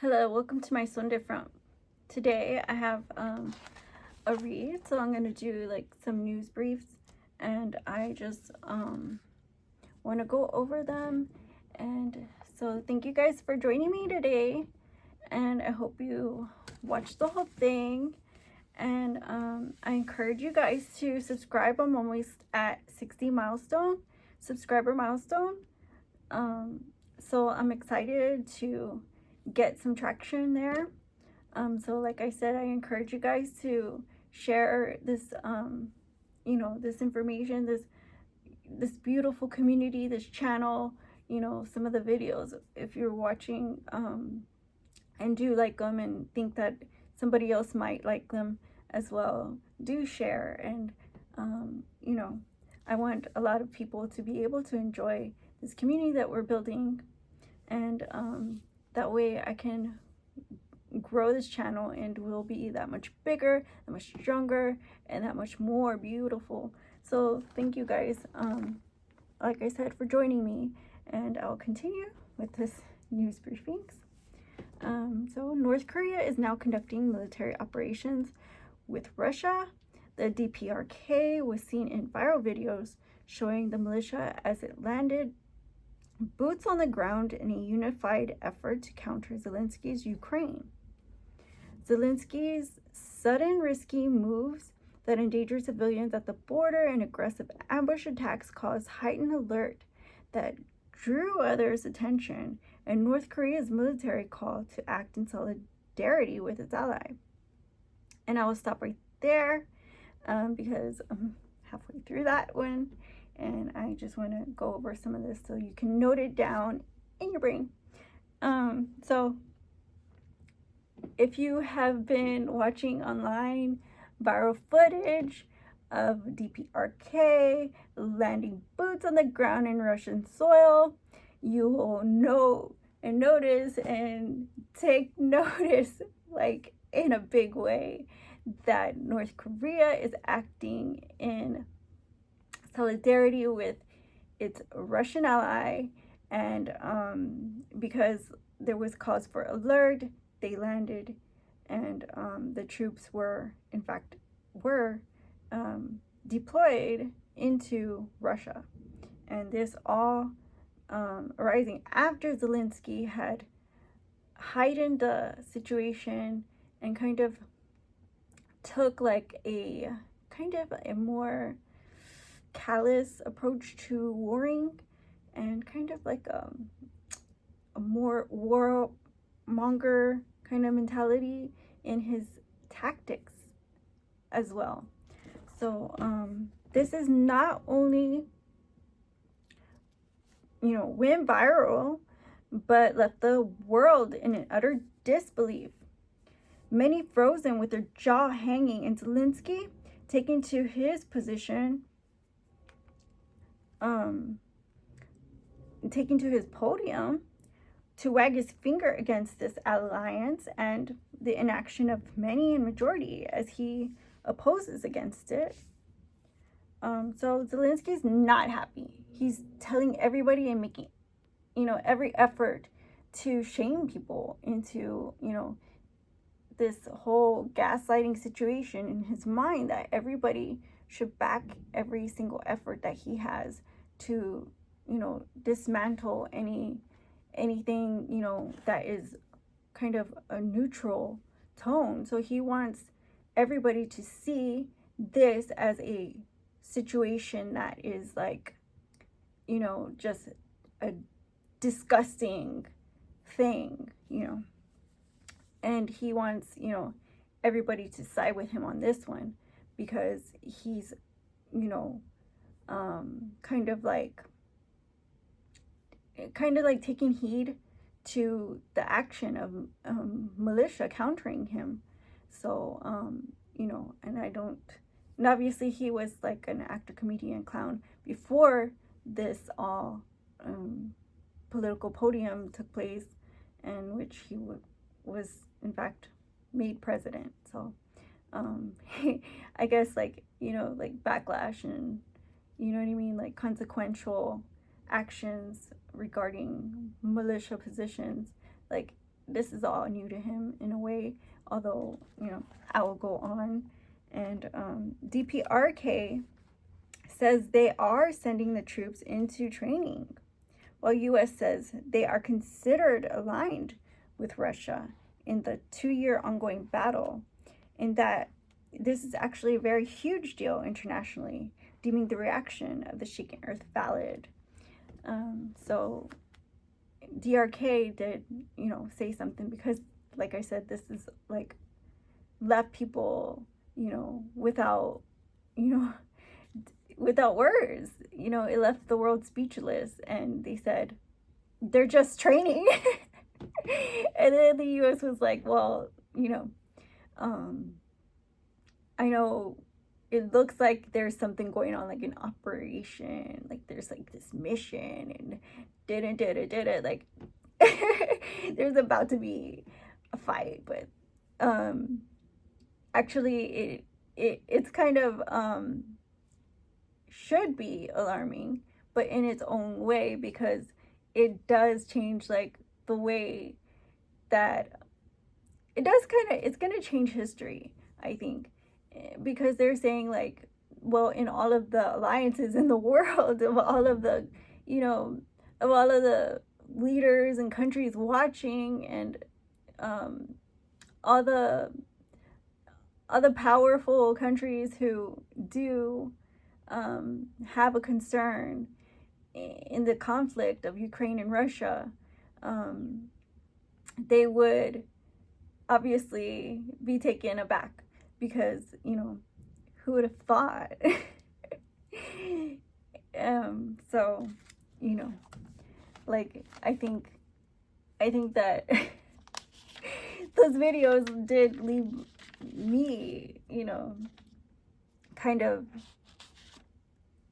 Hello, welcome to my Son Different. Today I have a read, so I'm gonna do like some news briefs, and I just want to go over them. And so thank you guys for joining me today, and I hope you watch the whole thing. And I encourage you guys to subscribe. I'm almost at 60 subscriber milestone. So I'm excited to get some traction there. So like I said, I encourage you guys to share this, this information, this beautiful community, this channel, some of the videos, if you're watching, and do like them and think that somebody else might like them as well, do share. And, I want a lot of people to be able to enjoy this community that we're building. And that way I can grow this channel and will be that much bigger, that much stronger, and that much more beautiful. So thank you guys, like I said, for joining me, and I'll continue with this news briefings. So North Korea is now conducting military operations with Russia. The DPRK was seen in viral videos showing the militia as it landed boots on the ground in a unified effort to counter Zelensky's Ukraine. Zelensky's sudden risky moves that endanger civilians at the border and aggressive ambush attacks caused heightened alert that drew others' attention, and North Korea's military call to act in solidarity with its ally. And I will stop right there because I'm halfway through that one, and I just want to go over some of this so you can note it down in your brain. So if you have been watching online viral footage of DPRK landing boots on the ground in Russian soil, you will know and notice and take notice, like in a big way, that North Korea is acting in solidarity with its Russian ally. And because there was cause for alert, they landed, and the troops were deployed into Russia. And this all arising after Zelensky had heightened the situation and kind of took like a more callous approach to warring, and kind of like a more warmonger kind of mentality in his tactics as well. So this is not only went viral, but left the world in an utter disbelief. Many frozen with their jaw hanging, and Zelensky taking to his position, taking to his podium to wag his finger against this alliance and the inaction of many in majority as he opposes against it. So Zelensky's not happy. He's telling everybody and making, every effort to shame people into, this whole gaslighting situation in his mind, that everybody should back every single effort that he has to, dismantle anything, that is kind of a neutral tone. So he wants everybody to see this as a situation that is like, just a disgusting thing, and he wants, everybody to side with him on this one, because he's, kind of like taking heed to the action of militia countering him. So, and and obviously he was like an actor, comedian, clown before this all political podium took place, in which he was in fact made president. So I guess like backlash and like consequential actions regarding militia positions, like this is all new to him in a way, although, I will go on. And DPRK says they are sending the troops into training, while U.S. says they are considered aligned with Russia in the 2-year ongoing battle, and that this is actually a very huge deal internationally, deeming the reaction of the shaken earth valid. So DRK did, say something, because, like I said, this is like left people, without, without words. It left the world speechless, and they said they're just training. And then the U.S. was like, well, I know it looks like there's something going on, like an operation, like there's like this mission, and did it, like there's about to be a fight. But actually it's kind of should be alarming, but in its own way, because it does change like the way that it's going to change history, I think, because they're saying like, well, in all of the alliances in the world, of all of the, of all of the leaders and countries watching, and all the powerful countries who do have a concern in the conflict of Ukraine and Russia, they would obviously be taken aback, because, who would have thought? So, like, I think that those videos did leave me, kind of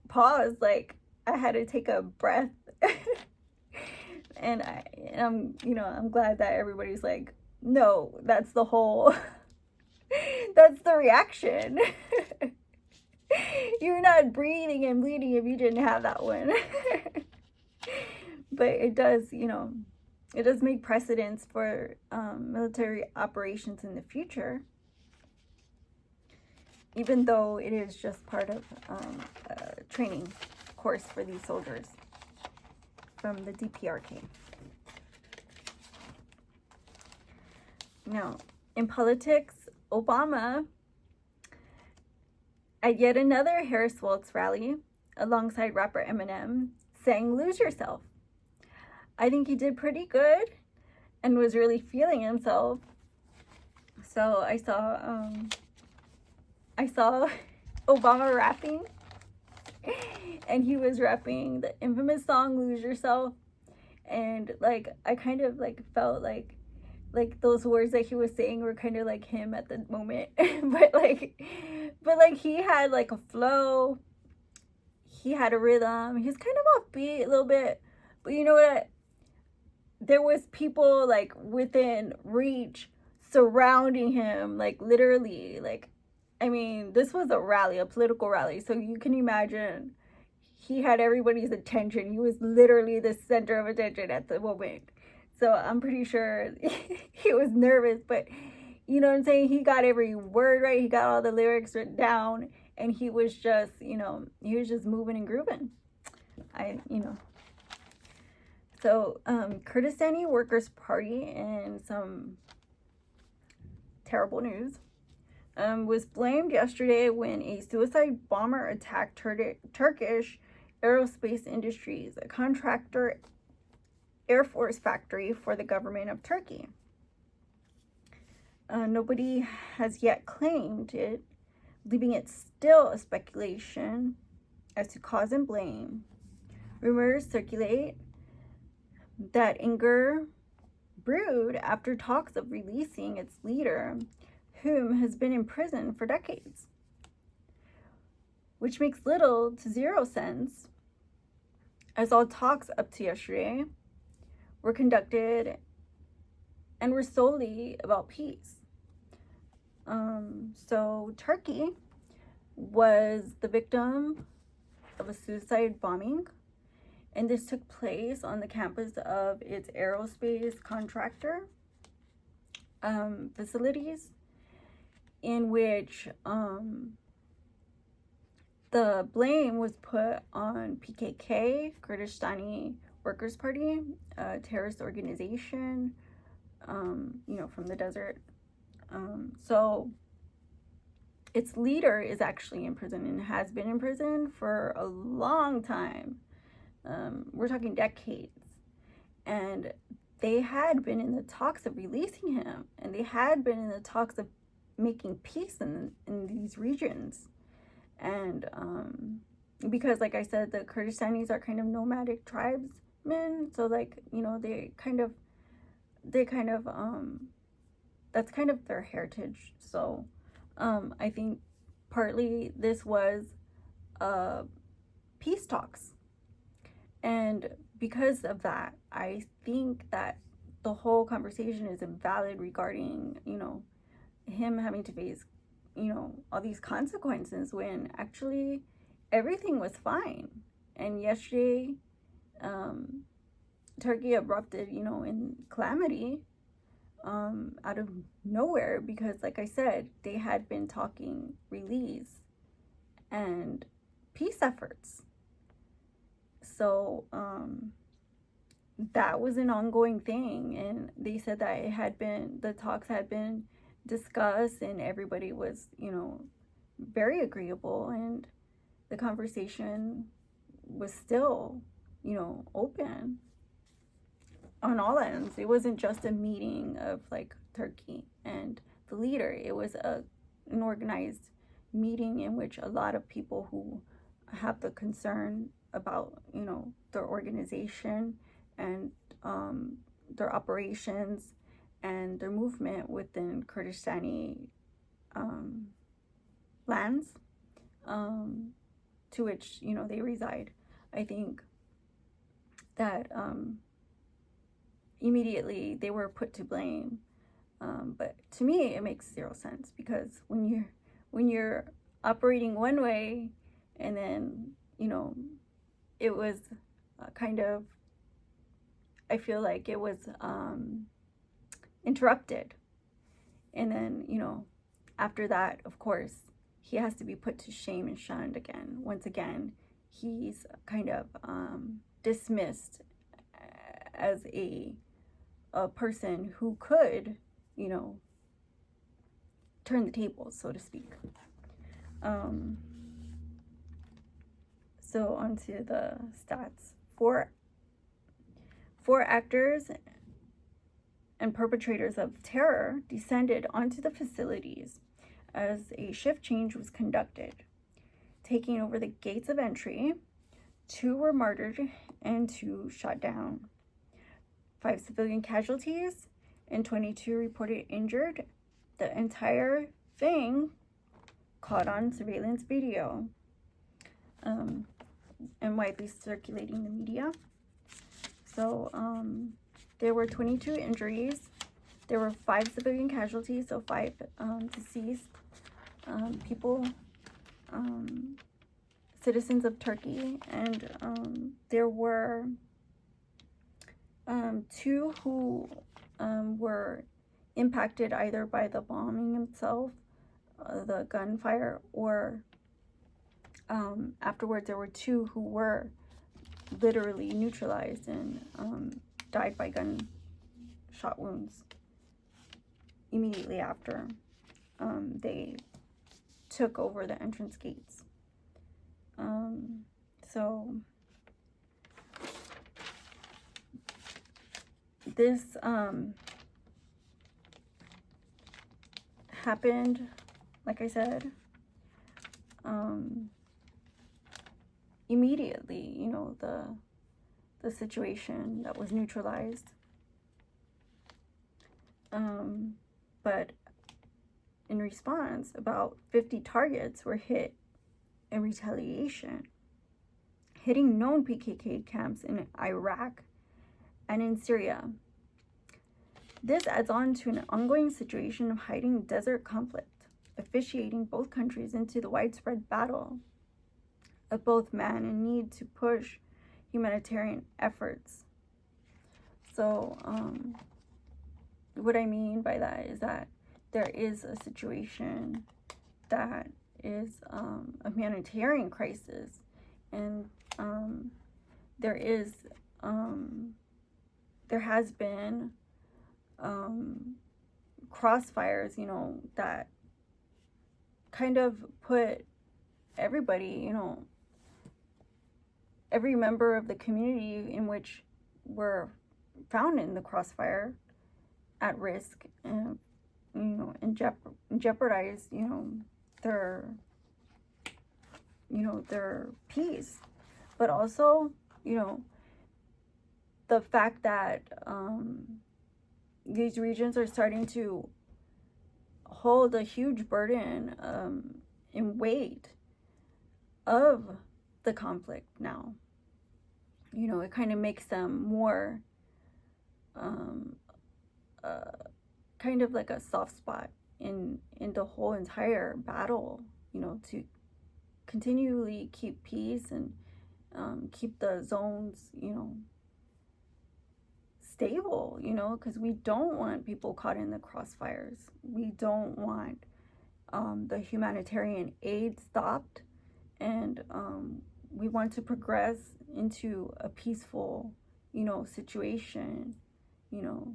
pause. Like, I had to take a breath. and I'm glad that everybody's like, no, that's the whole that's the reaction. You're not breathing and bleeding if you didn't have that one. But it does, it does make precedents for military operations in the future, even though it is just part of a training course for these soldiers from the DPRK. Now, in politics, Obama, at yet another Harris Waltz rally, alongside rapper Eminem, sang "Lose Yourself." I think he did pretty good and was really feeling himself. So I saw Obama rapping, and he was rapping the infamous song "Lose Yourself," and like I kind of like felt like those words that he was saying were kind of like him at the moment. but like he had like a flow, he had a rhythm, he's kind of offbeat a little bit, but you know what, there was people like within reach surrounding him, like literally, like, I mean, this was a rally, a political rally, so you can imagine he had everybody's attention. He was literally the center of attention at the moment. So I'm pretty sure he was nervous, but you know what I'm saying? He got every word right. He got all the lyrics written down, and he was just, he was just moving and grooving. So Kurdistani Workers' Party, in some terrible news, was blamed yesterday when a suicide bomber attacked Turkish Aerospace Industries, a contractor Air Force factory for the government of Turkey. Nobody has yet claimed it, leaving it still a speculation as to cause and blame. Rumors circulate that anger brewed after talks of releasing its leader, whom has been in prison for decades, which makes little to zero sense, as all talks up to yesterday were conducted and were solely about peace. So Turkey was the victim of a suicide bombing, and this took place on the campus of its aerospace contractor. facilities in which the blame was put on PKK, Kurdistani Workers' Party, a terrorist organization, from the desert. So its leader is actually in prison and has been in prison for a long time. We're talking decades. And they had been in the talks of releasing him, and they had been in the talks of making peace in these regions. And because, like I said, the Kurdistanis are kind of nomadic tribesmen, so they kind of that's kind of their heritage. So I think partly this was peace talks, and because of that, I think that the whole conversation is invalid regarding him having to face all these consequences when actually everything was fine. And yesterday, Turkey erupted in calamity out of nowhere, because like I said, they had been talking release and peace efforts. So that was an ongoing thing, and they said that the talks had been discussed, and everybody was very agreeable, and the conversation was still open on all ends. It wasn't just a meeting of like Turkey and the leader. It was an organized meeting in which a lot of people who have the concern about their organization and their operations and their movement within Kurdistani lands to which they reside. I think that immediately they were put to blame, but to me it makes zero sense, because when you're operating one way, and then it was kind of, I feel like it was interrupted, and then after that, of course, he has to be put to shame and shunned again. Once again, he's kind of dismissed as a person who could turn the tables, so to speak. So onto the stats. Four actors and perpetrators of terror descended onto the facilities as a shift change was conducted, taking over the gates of entry. 2 were martyred and 2 shot down. 5 civilian casualties and 22 reported injured. The entire thing caught on surveillance video and widely circulating in the media. So there were 22 injuries. There were 5 civilian casualties, so 5 deceased people, citizens of Turkey, and there were 2 who were impacted either by the bombing itself, the gunfire, or afterwards there were 2 who were literally neutralized and died by gunshot wounds immediately after they took over the entrance gates. So this happened, like I said, immediately, the situation that was neutralized. But in response, about 50 targets were hit in retaliation, hitting known PKK camps in Iraq and in Syria. This adds on to an ongoing situation of hiding desert conflict, officiating both countries into the widespread battle of both man and need to push humanitarian efforts. So what I mean by that is that there is a situation that is a humanitarian crisis, and there is there has been crossfires, you know, that kind of put everybody, you know, every member of the community in which were found in the crossfire at risk, and you know, and jeopardize, you know, their peace. But also, you know, the fact that these regions are starting to hold a huge burden and weight of the conflict now. You know, it kind of makes them more kind of like a soft spot in the whole entire battle, you know, to continually keep peace and keep the zones, you know, stable, you know, because we don't want people caught in the crossfires. We don't want the humanitarian aid stopped, and we want to progress into a peaceful, you know, situation, you know,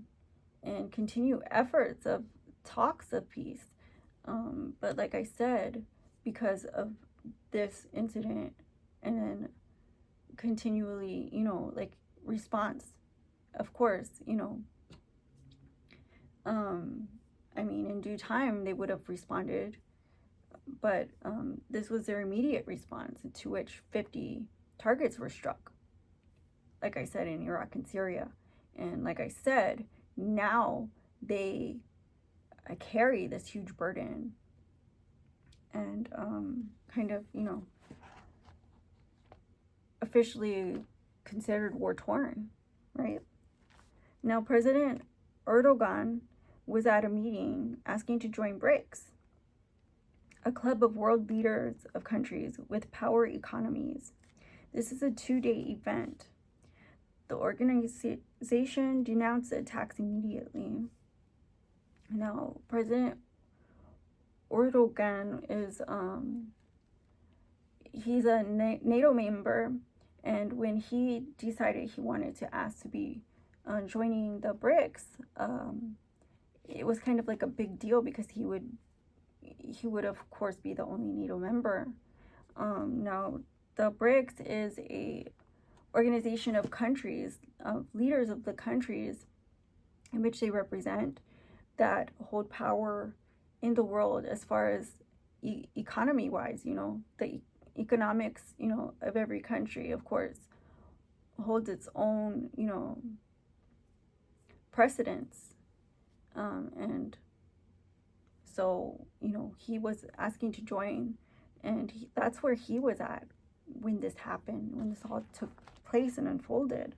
and continue efforts of talks of peace. But like I said, because of this incident, and then continually, you know, like response, of course, you know, I mean, in due time they would have responded, but this was their immediate response, to which 50 targets were struck, like I said, in Iraq and Syria. And like I said, now they carry this huge burden, and kind of, you know, officially considered war-torn, right? Now, President Erdogan was at a meeting asking to join BRICS, a club of world leaders of countries with power economies. This is a 2-day event. The organization denounced the attacks immediately. Now, President Erdogan is, he's a NATO member, and when he decided he wanted to ask to be joining the BRICS, it was kind of like a big deal, because he would of course be the only NATO member. Now, the BRICS is a organization of countries, of leaders of the countries in which they represent, that hold power in the world as far as economy wise, you know, the economics, you know, of every country, of course, holds its own, you know, precedence. And so, you know, he was asking to join, and that's where he was at when this happened, when this all took place and unfolded.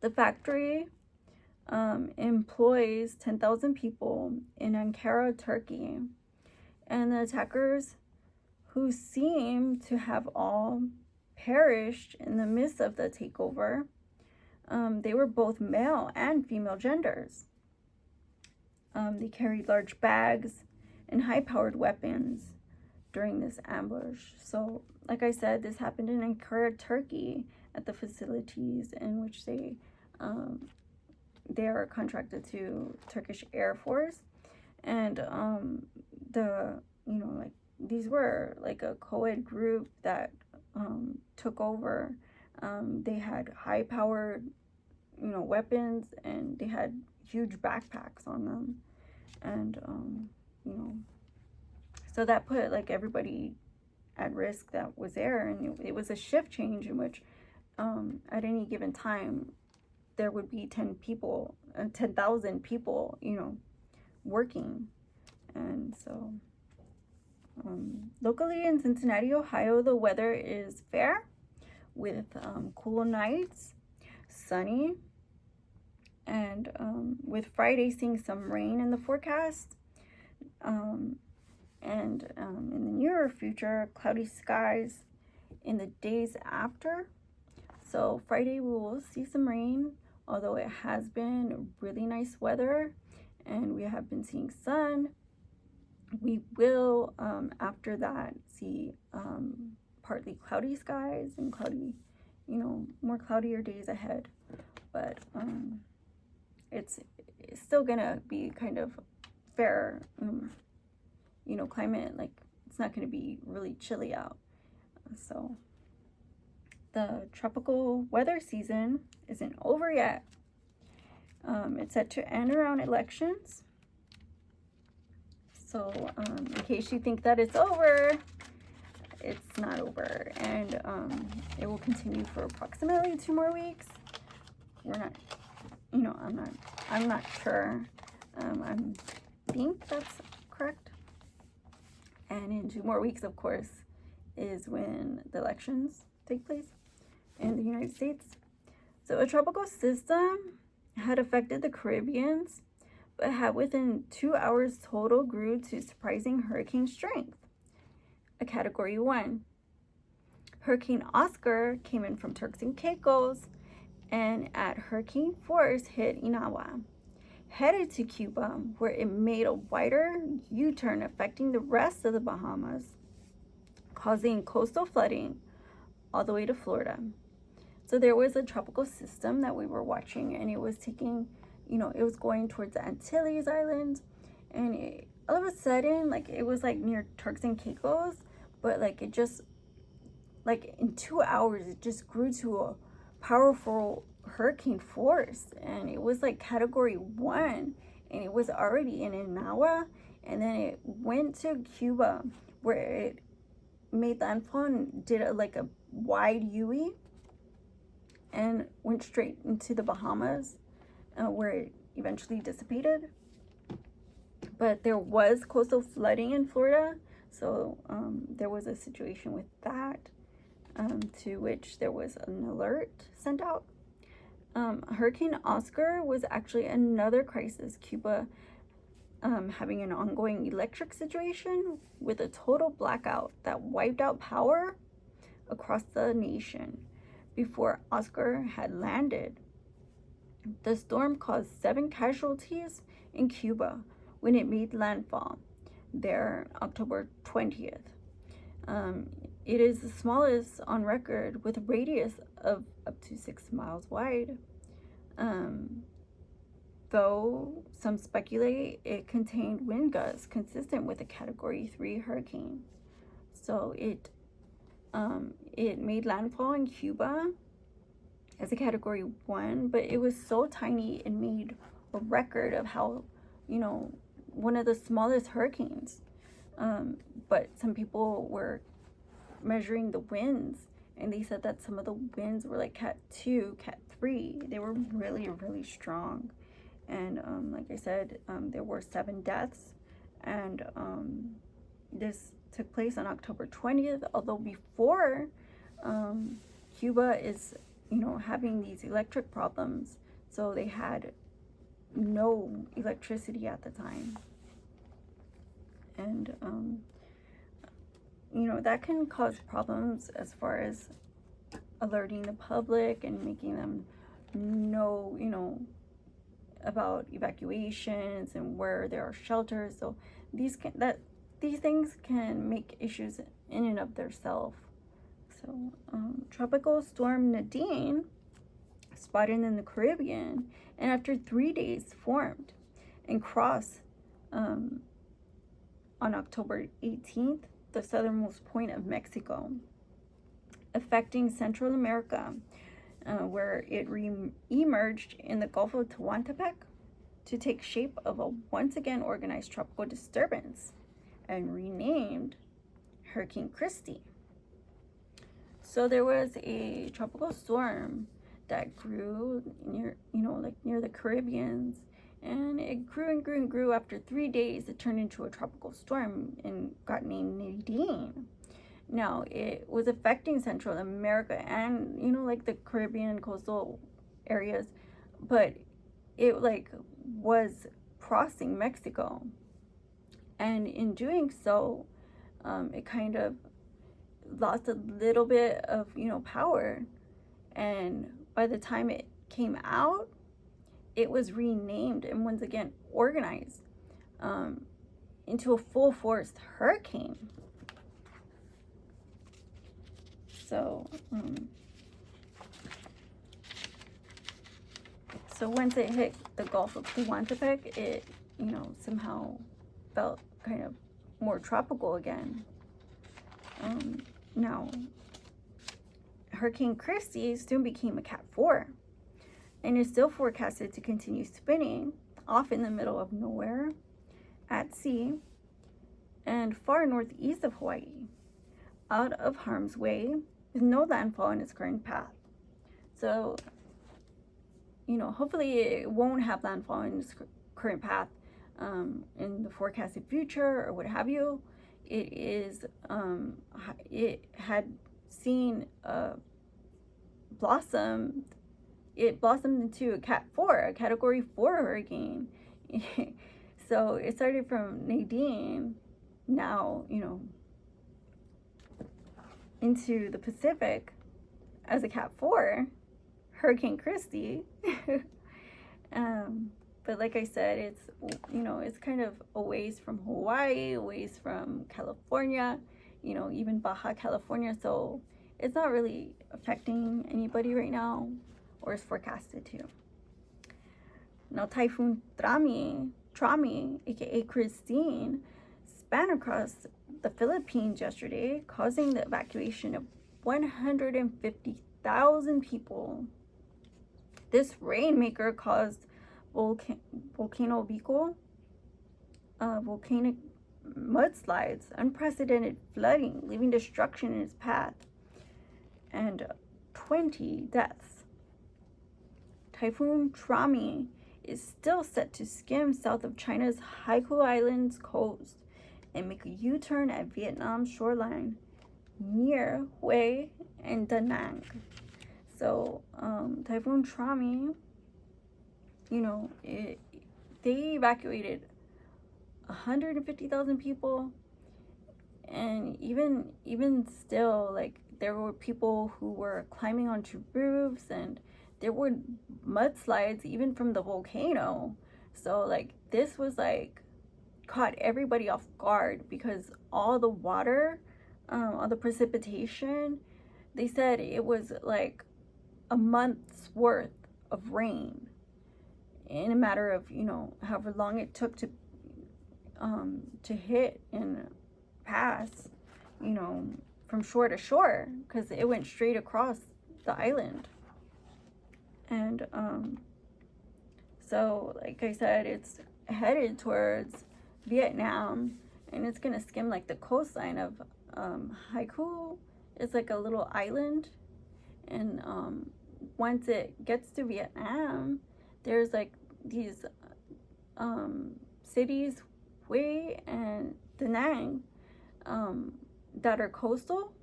The factory employs 10,000 people in Ankara, Turkey, and the attackers, who seem to have all perished in the midst of the takeover, they were both male and female genders. They carried large bags and high-powered weapons during this ambush. So, like I said, this happened in Ankara, Turkey, at the facilities in which they are contracted to Turkish Air Force. And like, these were like a co-ed group that took over. They had high-powered, you know, weapons, and they had huge backpacks on them, and you know, so that put like everybody at risk that was there. And it was a shift change in which at any given time there would be 10,000 people, you know, working. And so locally in Cincinnati, Ohio, the weather is fair, with cool nights, sunny, and with Friday seeing some rain in the forecast, and in the nearer future, cloudy skies in the days after. So Friday we will see some rain although it has been really nice weather and we have been seeing sun, we will after that see partly cloudy skies and cloudy, more cloudier days ahead. But it's still gonna be kind of fair, climate. Like, it's not gonna be really chilly out. So the tropical weather season isn't over yet. It's set to end around elections. So in case you think that it's over, it's not over. And it will continue for approximately 2 more weeks. We're not, I'm not sure. I think that's correct. And in 2 more weeks, of course, is when the elections take place in the United States. So a tropical system had affected the Caribbeans, but had within 2 hours total grew to surprising hurricane strength, a Category 1. Hurricane Oscar came in from Turks and Caicos and at hurricane force hit Inawa, headed to Cuba, where it made a wider U-turn affecting the rest of the Bahamas, causing coastal flooding all the way to Florida. So there was a tropical system that we were watching, and it was taking, it was going towards the Antilles Islands, and all of a sudden, like, it was like near Turks and Caicos, but like it just, like in 2 hours, it just grew to a powerful hurricane force, and it was like Category 1, and it was already in Inawa, and then it went to Cuba, where it made landfall and did a wide U and went straight into the Bahamas, where it eventually dissipated. But there was coastal flooding in Florida, so there was a situation with that, to which there was an alert sent out. Hurricane Oscar was actually another crisis, Cuba having an ongoing electric situation with a total blackout that wiped out power across the nation before Oscar had landed. The storm caused 7 casualties in Cuba when it made landfall there October 20th. It is the smallest on record, with a radius of up to 6 miles wide. Though some speculate it contained wind gusts consistent with a Category 3 hurricane. So it made landfall in Cuba as a Category 1, but it was so tiny it made a record of how, one of the smallest hurricanes. But some people were measuring the winds, and they said that some of the winds were like Cat 2, Cat 3. They were really, really strong. And like I said, there were 7 deaths, and this took place on October 20th, although before Cuba is, having these electric problems, so they had no electricity at the time. And that can cause problems as far as alerting the public and making them know, about evacuations and where there are shelters. So these things can make issues in and of themselves. So Tropical Storm Nadine spotted in the Caribbean, and after 3 days formed and crossed on October 18th the southernmost point of Mexico, affecting Central America, where it emerged in the Gulf of Tehuantepec to take shape of a once again organized tropical disturbance and renamed Hurricane Christy. So there was a tropical storm that grew near, near the Caribbeans, and it grew and grew and grew. After 3 days, it turned into a tropical storm and got named Nadine. Now, it was affecting Central America and, the Caribbean coastal areas, but it, was crossing Mexico. And in doing so, it kind of lost a little bit of, power. And by the time it came out, it was renamed and once again organized into a full force hurricane. So, so once it hit the Gulf of Tehuantepec, it, somehow felt kind of more tropical again. Now, Hurricane Christy soon became a Cat 4 and is still forecasted to continue spinning off in the middle of nowhere, at sea, and far northeast of Hawaii, out of harm's way, with no landfall in its current path. So, hopefully it won't have landfall in its current path in the forecasted future or what have you. It had seen blossomed. It blossomed into a Cat 4, a Category 4 hurricane. So it started from Nadine, now, into the Pacific as a Cat 4, Hurricane Christy. But like I said, it's, it's kind of a ways from Hawaii, a ways from California, even Baja California. So it's not really affecting anybody right now, or is forecasted to. Now, Typhoon Trami, aka Christine, span across the Philippines yesterday, causing the evacuation of 150,000 people. This rainmaker caused Volcano Bicol, volcanic mudslides, unprecedented flooding, leaving destruction in its path, and 20 deaths. Typhoon Trami is still set to skim south of China's Haikou Islands coast and make a U-turn at Vietnam's shoreline near Hue and Da Nang. So, Typhoon Trami, they evacuated 150,000 people, and even still, like, there were people who were climbing onto roofs, and there were mudslides even from the volcano. So, like, this was like caught everybody off guard because all the water, all the precipitation, they said it was like a month's worth of rain in a matter of, however long it took to hit and pass, from shore to shore, because it went straight across the island. And so, like I said, it's headed towards Vietnam, and it's gonna skim like the coastline of Haikou. It's like a little island, and once it gets to Vietnam, there's like these cities, Hue and Da Nang, that are coastal.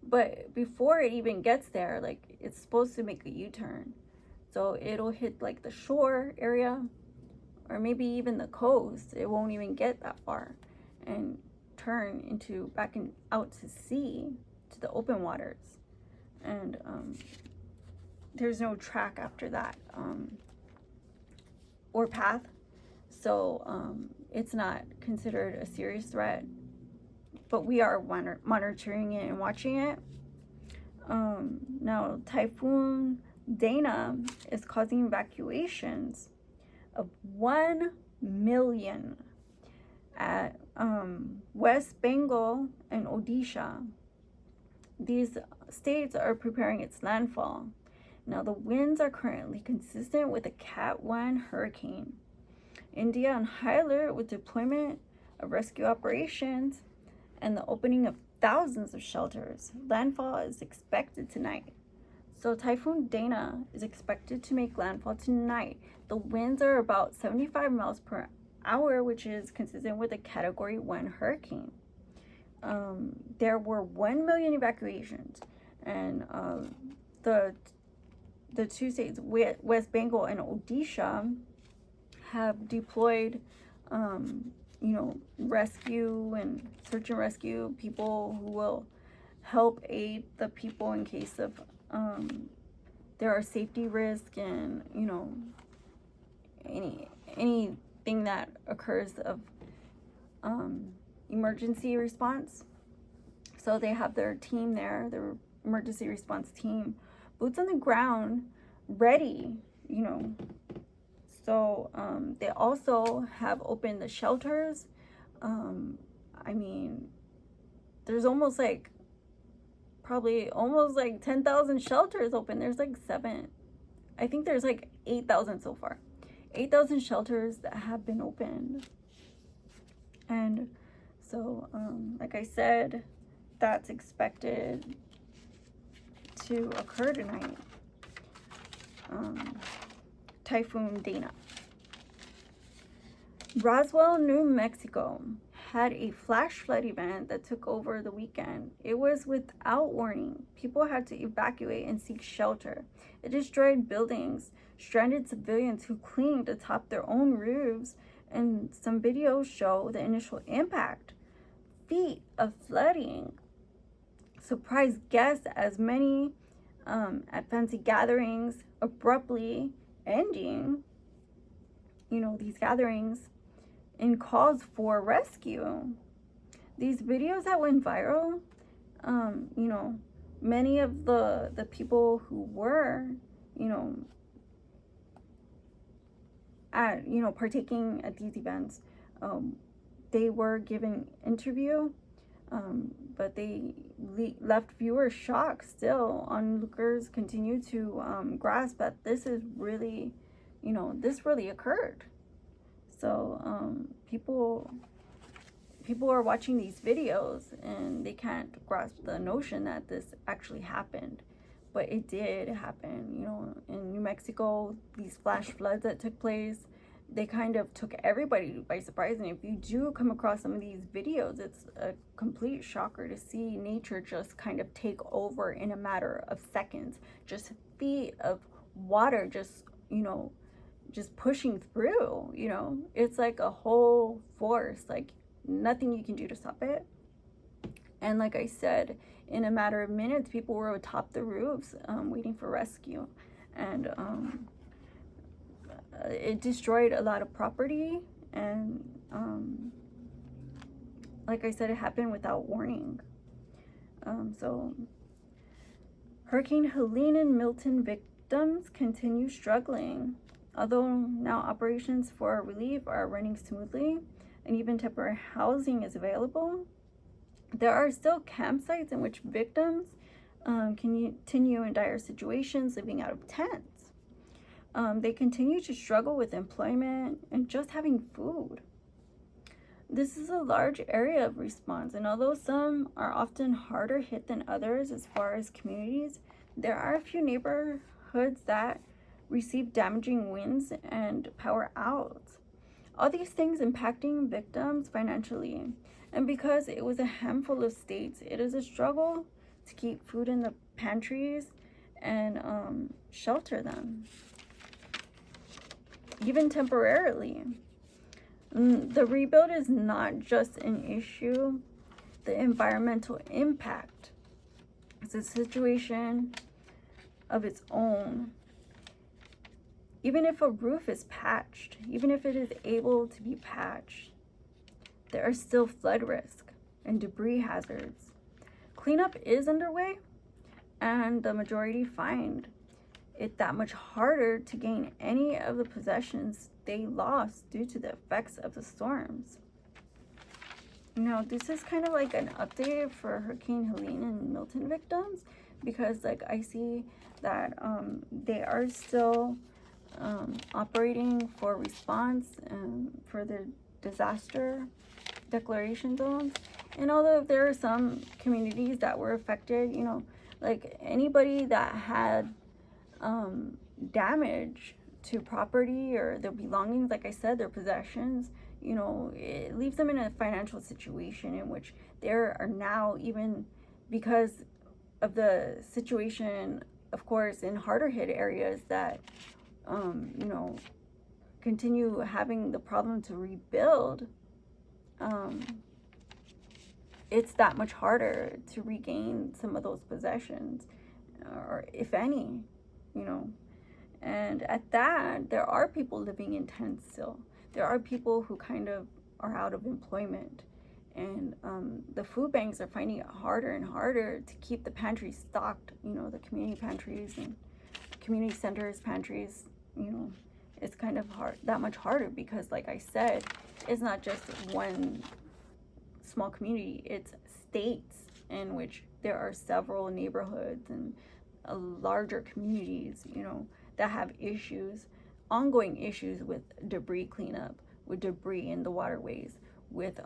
But before it even gets there, like, it's supposed to make a U-turn. So it'll hit like the shore area, or maybe even the coast. It won't even get that far, and turn into back out to sea, to the open waters. And there's no track after that, or path. So it's not considered a serious threat, but we are monitoring it and watching it. Now, Typhoon Dana is causing evacuations of 1 million at West Bengal and Odisha. These states are preparing its landfall. Now, the winds are currently consistent with a Cat 1 hurricane. India on high alert with deployment of rescue operations and the opening of thousands of shelters. Landfall is expected tonight. So Typhoon Dana is expected to make landfall tonight. The winds are about 75 miles per hour, which is consistent with a Category 1 hurricane. There were 1 million evacuations, and the two states, West Bengal and Odisha, have deployed, rescue and search and rescue people who will help aid the people in case of there are safety risks, and anything that occurs of emergency response. So they have their team there, their emergency response team, boots on the ground, ready, you know. So they also have opened the shelters. I mean, there's almost like, probably almost like 10,000 shelters open. There's like I think there's like 8,000 so far. 8,000 shelters that have been opened. And so, like I said, that's expected to occur tonight. Typhoon Dana. Roswell, New Mexico had a flash flood event that took over the weekend. It was without warning. People had to evacuate and seek shelter. It destroyed buildings, stranded civilians who clinged atop their own roofs, and some videos show the initial impact. Feet of flooding surprised guests as many at fancy gatherings abruptly ending, you know, these gatherings in calls for rescue. These videos that went viral, you know, many of the people who were, you know, partaking at these events, they were given interview, but they left viewers shocked. Still, onlookers continue to grasp that this is really, you know, this really occurred. So people are watching these videos and they can't grasp the notion that this actually happened, but it did happen. You know, in New Mexico, these flash floods that took place, they kind of took everybody by surprise. And if you do come across some of these videos, it's a complete shocker to see nature just kind of take over in a matter of seconds. Just feet of water, just, you know, just pushing through, you know. It's like a whole force, like nothing you can do to stop it. And like I said, in a matter of minutes, people were atop the roofs waiting for rescue. And it destroyed a lot of property. And like I said, it happened without warning. So Hurricane Helene and Milton victims continue struggling. Although now operations for relief are running smoothly and even temporary housing is available, there are still campsites in which victims continue in dire situations living out of tents. They continue to struggle with employment and just having food. This is a large area of response, and although some are often harder hit than others as far as communities, there are a few neighborhoods that receive damaging winds and power outs. All these things impacting victims financially. And because it was a handful of states, it is a struggle to keep food in the pantries and shelter them, even temporarily. The rebuild is not just an issue, the environmental impact is a situation of its own. Even if a roof is patched, even if it is able to be patched, there are still flood risk and debris hazards. Cleanup is underway, and the majority find it that much harder to gain any of the possessions they lost due to the effects of the storms. Now, this is kind of like an update for Hurricane Helene and Milton victims, because like I see that they are still operating for response for their disaster declaration zones. And although there are some communities that were affected, you know, like anybody that had damage to property or their belongings, like I said, their possessions, you know, it leaves them in a financial situation in which there are now, even because of the situation, of course, in harder hit areas that you know, continue having the problem to rebuild, it's that much harder to regain some of those possessions, or if any, you know. And at that, there are people living in tents still. There are people who kind of are out of employment. And the food banks are finding it harder and harder to keep the pantries stocked, you know, the community pantries and community centers pantries, you know, it's kind of hard, that much harder, because like I said, it's not just one small community, it's states in which there are several neighborhoods and larger communities, you know, that have issues, ongoing issues with debris cleanup, with debris in the waterways, with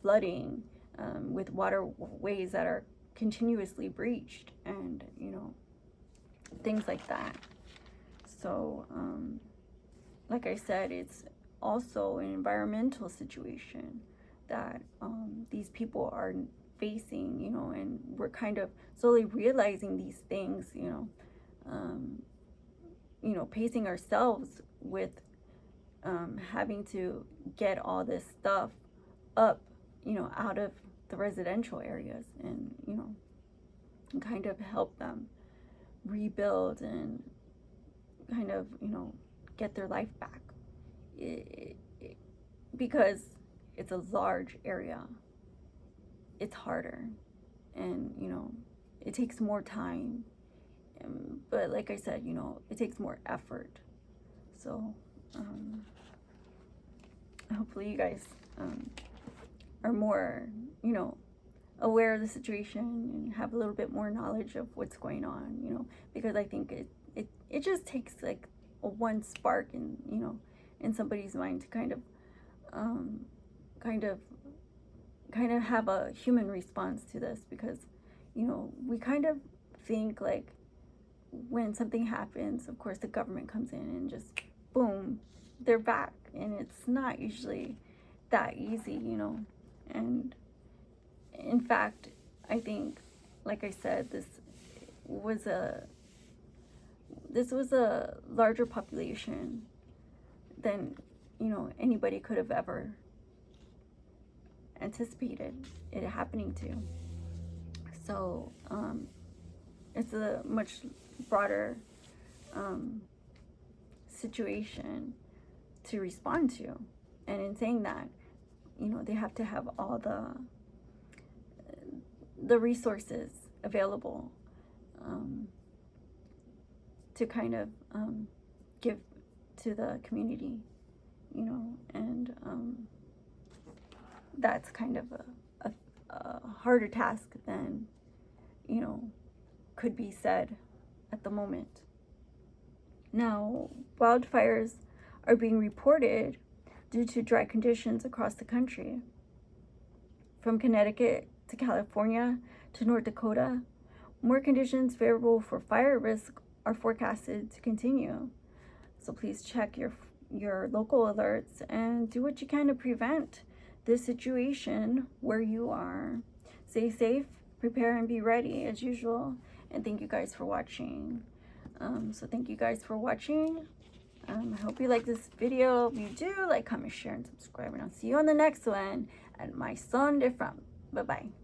flooding, with waterways that are continuously breached, and you know, things like that. So like I said, it's also an environmental situation that these people are facing, you know, and we're kind of slowly realizing these things, you know, pacing ourselves with having to get all this stuff up, you know, out of the residential areas, and you know, and kind of help them rebuild and kind of, you know, get their life back, because it's a large area, it's harder, and you know, it takes more time, but like I said, you know, it takes more effort. So hopefully you guys are more, you know, aware of the situation and have a little bit more knowledge of what's going on, you know, because I think it just takes like a one spark in, you know, in somebody's mind to kind of have a human response to this, because you know, we kind of think like when something happens, of course the government comes in and just boom, they're back, and it's not usually that easy, you know. And in fact, I think, like I said, this was a larger population than, you know, anybody could have ever anticipated it happening to. So it's a much broader situation to respond to. And in saying that, you know, they have to have all the resources available to kind of give to the community, you know, and that's kind of a harder task than, you know, could be said at the moment. Now, wildfires are being reported due to dry conditions across the country. From Connecticut to California to North Dakota, more conditions favorable for fire risk are forecasted to continue. So please check your local alerts and do what you can to prevent this situation where you are. Stay safe, prepare, and be ready as usual. And thank you guys for watching. So thank you guys for watching. I hope you like this video. If you do, like, comment, share, and subscribe. And I'll see you on the next one at my son de Fram. Bye-bye.